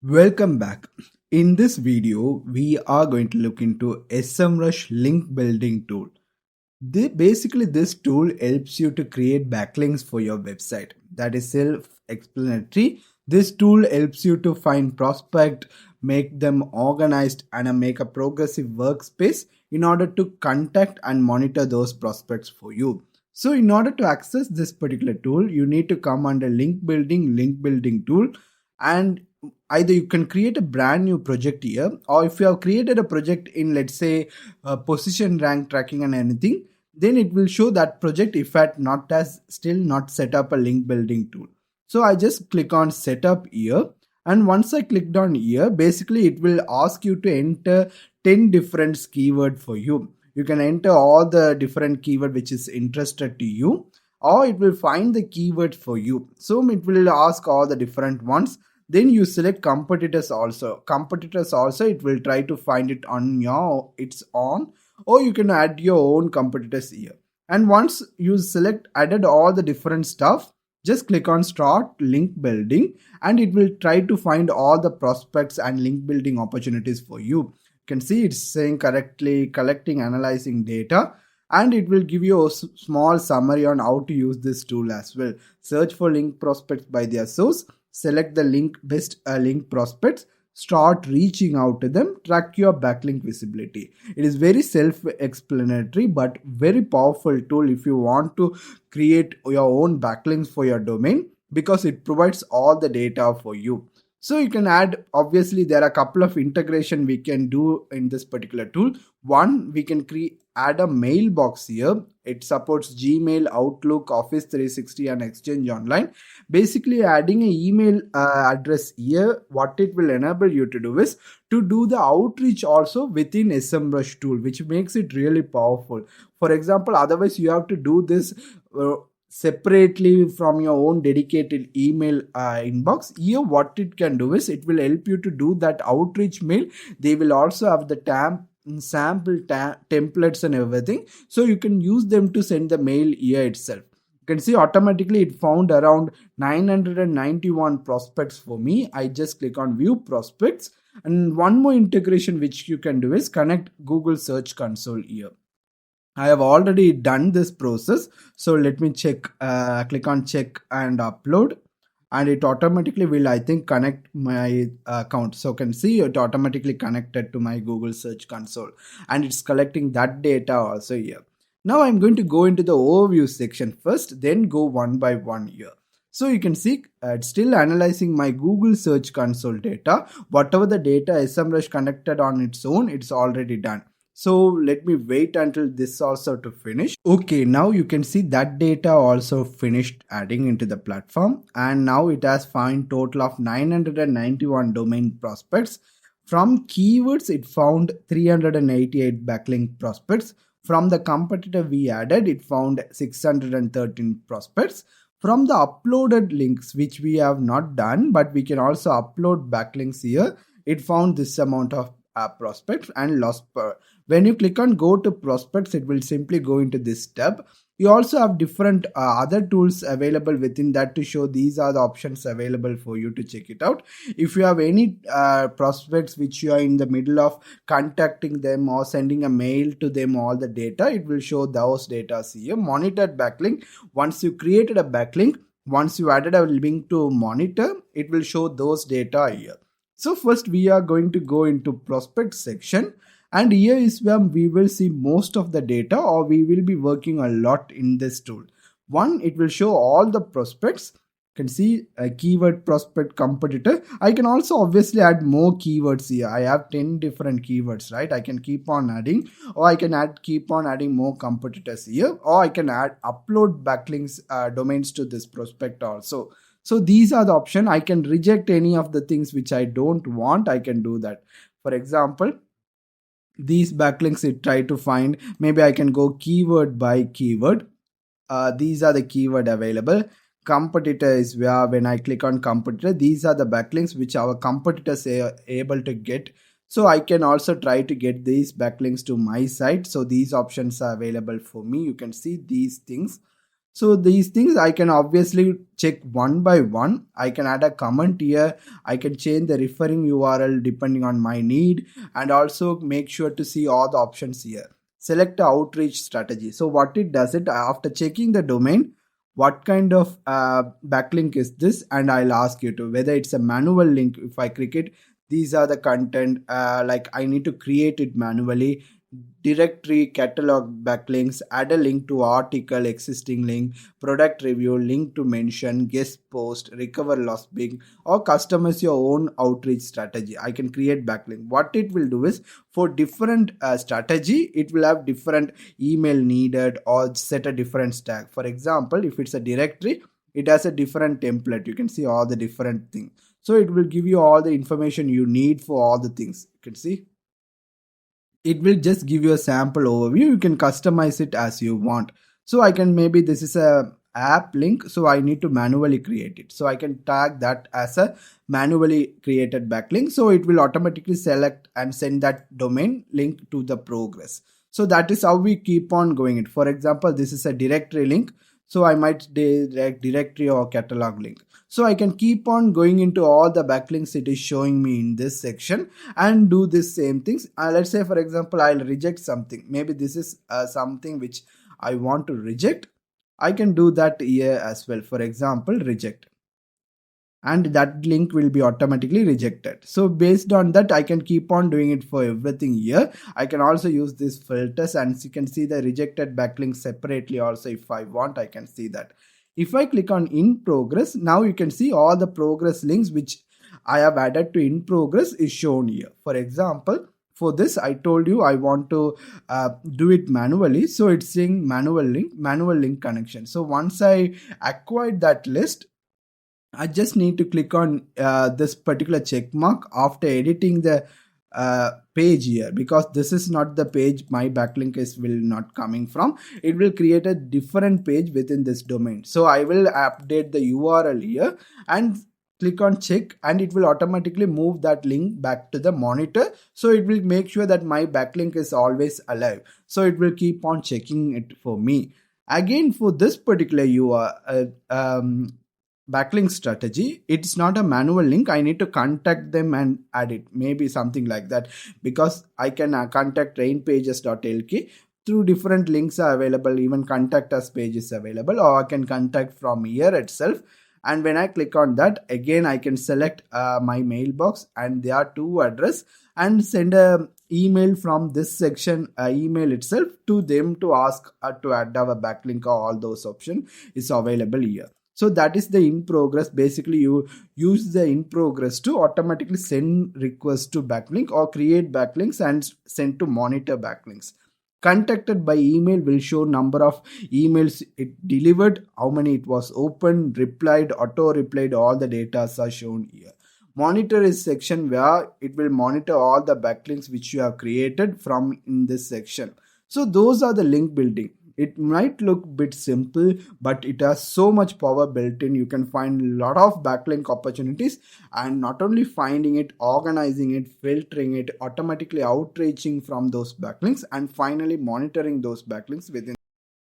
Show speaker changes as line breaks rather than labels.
Welcome back. In this video, we are going to look into SEMrush link building tool. Basically, this tool helps you to create backlinks for your website. That is self-explanatory. This tool helps you to find prospect, make them organized, and make a progressive workspace in order to contact and monitor those prospects for you. So in order to access this particular tool, you need to come under link building tool, and either you can create a brand new project here, or if you have created a project in, let's say, position rank tracking and anything, then it will show that project if at not as still not set up a link building tool. So I just click on setup here, and once I clicked on here, basically it will ask you to enter 10 different keyword for you. You can enter all the different keyword which is interested to you, or it will find the keyword for you. So it will ask all the different ones. Then you select competitors also it will try to find it on your its own, or you can add your own competitors here. And once you select added all the different stuff, just click on start link building, and it will try to find all the prospects and link building opportunities for you. You can see it's saying correctly collecting analyzing data, and it will give you a small summary on how to use this tool as well. Search for link prospects by their source, select the link best link prospects, start reaching out to them, track your backlink visibility. It is very self-explanatory but very powerful tool if you want to create your own backlinks for your domain, because it provides all the data for you. So you can add, obviously there are a couple of integration we can do in this particular tool. One, we can add a mailbox here. It supports Gmail, Outlook, Office 360 and Exchange Online. Basically adding an email address here, what it will enable you to do is to do the outreach also within SEMrush tool, which makes it really powerful. For example, otherwise you have to do this separately from your own dedicated email inbox. Here what it can do is it will help you to do that outreach mail. They will also have the sample templates and everything, so you can use them to send the mail here itself. You can see automatically it found around 991 prospects for me. I just click on view prospects, and one more integration which you can do is connect Google Search Console here. I have already done this process, so let me check. Click on check and upload, and it automatically will, I think, connect my account. So you can see it automatically connected to my Google Search Console, and it's collecting that data also here. Now I'm going to go into the overview section first, then go one by one here. So you can see it's still analyzing my Google Search Console data. Whatever the data SEMrush connected on its own, it's already done. So let me wait until this also to finish. Okay, now you can see that data also finished adding into the platform, and now it has found total of 991 domain prospects. From keywords it found 388 backlink prospects. From the competitor we added, it found 613 prospects. From the uploaded links, which we have not done, but we can also upload backlinks here, it found this amount of prospects and loss per. When you click on go to prospects, it will simply go into this tab. You also have different other tools available within that to show these are the options available for you to check it out. If you have any prospects which you are in the middle of contacting them or sending a mail to them all the data, it will show those data here. Monitored backlink, once you created a backlink, once you added a link to monitor, it will show those data here. So first we are going to go into prospect section, and here is where we will see most of the data, or we will be working a lot in this tool. One, it will show all the prospects. You can see a keyword prospect competitor. I can also obviously add more keywords here. I have 10 different keywords, right? I can keep on adding, or I can keep on adding more competitors here, or I can upload backlinks domains to this prospect also. So these are the option. I can reject any of the things which I don't want. I can do that. For example, these backlinks it try to find, maybe I can go keyword by keyword. These are the keyword available. Competitor is where when I click on competitor, these are the backlinks which our competitors are able to get. So I can also try to get these backlinks to my site. So these options are available for me. You can see these things. So these things I can obviously check one by one. I can add a comment here. I can change the referring URL depending on my need, and also make sure to see all the options here. Select the outreach strategy. So what it does it after checking the domain, what kind of backlink is this, and I'll ask you to whether it's a manual link. If I click it, these are the content, like I need to create it manually. Directory, catalog backlinks, add a link to article, existing link, product review, link to mention, guest post, recover lost link, or customize your own outreach strategy. I can create backlink. What it will do is, for different strategy, it will have different email needed or set a different stack. For example, if it's a directory, it has a different template. You can see all the different things. So it will give you all the information you need for all the things. You can see it will just give you a sample overview. You can customize it as you want. So I can, maybe this is a app link, so I need to manually create it, so I can tag that as a manually created backlink, so it will automatically select and send that domain link to the progress. So that is how we keep on going it. For example, this is a directory link, so I might direct directory or catalog link. So I can keep on going into all the backlinks it is showing me in this section and do this same things. Let's say, for example, I'll reject something. Maybe this is something which I want to reject. I can do that here as well. For example, reject, and that link will be automatically rejected. So based on that, I can keep on doing it for everything here. I can also use these filters, and you can see the rejected backlinks separately also. If I want, I can see that. If I click on in progress, now you can see all the progress links which I have added to in progress is shown here. For example, for this, I told you I want to do it manually, so it's saying manual link connection. So once I acquired that list, I just need to click on this particular check mark after editing the page here, because this is not the page my backlink is will not coming from. It will create a different page within this domain. So I will update the URL here and click on check, and it will automatically move that link back to the monitor. So it will make sure that my backlink is always alive. So it will keep on checking it for me. Again, for this particular URL backlink strategy, it's not a manual link. I need to contact them and add it, maybe something like that, because I can contact rainpages.lk. Through different links are available, even contact us page is available, or I can contact from here itself. And when I click on that, again I can select my mailbox, and there are two address, and send a email from this section email itself to them to ask to add our backlink, or all those options is available here. So that is the in progress. Basically, you use the in progress to automatically send requests to backlink, or create backlinks and send to monitor backlinks. Contacted by email will show number of emails it delivered, how many it was opened, replied, auto replied, all the data are shown here. Monitor is section where it will monitor all the backlinks which you have created from in this section. So those are the link building. It might look bit simple, but it has so much power built in. You can find a lot of backlink opportunities, and not only finding it, organizing it, filtering it, automatically outreaching from those backlinks, and finally monitoring those backlinks within